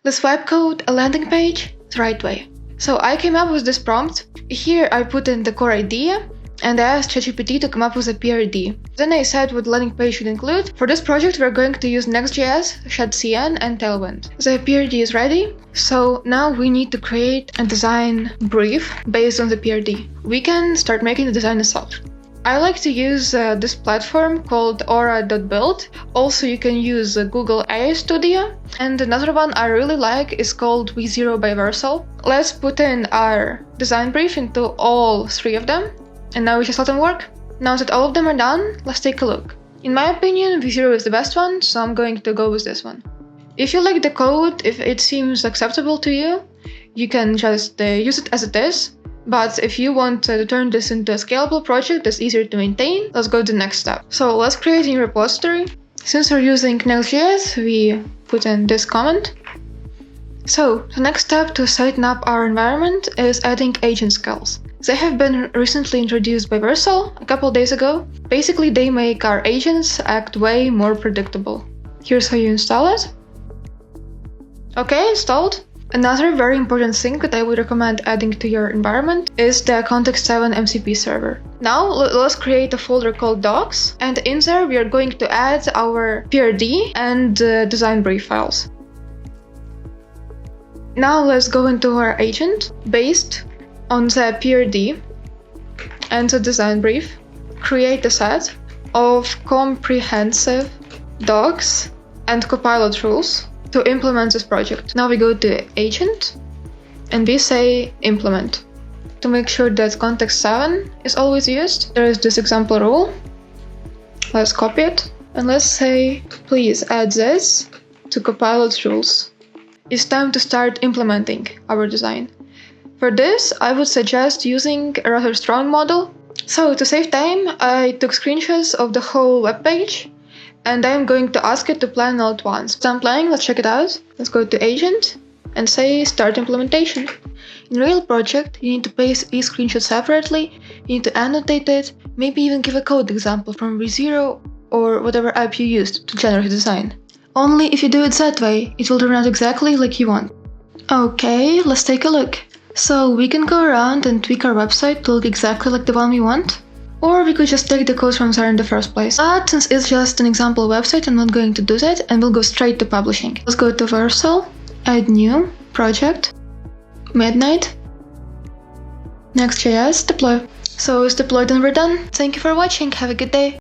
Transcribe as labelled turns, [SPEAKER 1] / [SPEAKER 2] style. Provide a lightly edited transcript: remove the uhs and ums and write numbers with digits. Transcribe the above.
[SPEAKER 1] Let's vibe code a landing page the right way. So I came up with this prompt. Here I put in the core idea and I asked ChatGPT to come up with a PRD. Then I said what the landing page should include. For this project we're going to use Next.js, ShadCN and Tailwind. The PRD is ready. So now we need to create a design brief based on the PRD. We can start making the design ourselves. I like to use this platform called aura.build. Also, you can use Google AI Studio. And another one I really like is called V0 by Versal. Let's put in our design brief into all three of them. And now we just let them work. Now that all of them are done, let's take a look. In my opinion, V0 is the best one, so I'm going to go with this one. If you like the code, if it seems acceptable to you, you can just use it as it is. But if you want to turn this into a scalable project that's easier to maintain, let's go to the next step. So let's create a new repository. Since we're using Next.js, we put in this comment. So the next step to setting up our environment is adding agent skills. They have been recently introduced by Versal a couple days ago. Basically, they make our agents act way more predictable. Here's how you install it. Okay, installed. Another very important thing that I would recommend adding to your environment is the Context7 MCP server. Now let's create a folder called docs, and in there we are going to add our PRD and design brief files. Now let's go into our agent based on the PRD and the design brief. Create a set of comprehensive docs and copilot rules to implement this project. Now we go to agent and we say implement. To make sure that Context7 is always used, there is this example rule. Let's copy it and let's say, please add this to copilot rules. It's time to start implementing our design. For this, I would suggest using a rather strong model. So to save time, I took screenshots of the whole web page and I'm going to ask it to plan all at once. So I'm planning, let's check it out. Let's go to agent and say start implementation. In real project, you need to paste each screenshot separately, you need to annotate it, maybe even give a code example from V0 or whatever app you used to generate design. Only if you do it that way, it will turn out exactly like you want. Okay, let's take a look. So we can go around and tweak our website to look exactly like the one we want. Or we could just take the code from there in the first place. But since it's just an example website, I'm not going to do that and we'll go straight to publishing. Let's go to Versal, add new, project, midnight, Next.js, deploy. So it's deployed and we're done. Thank you for watching, have a good day.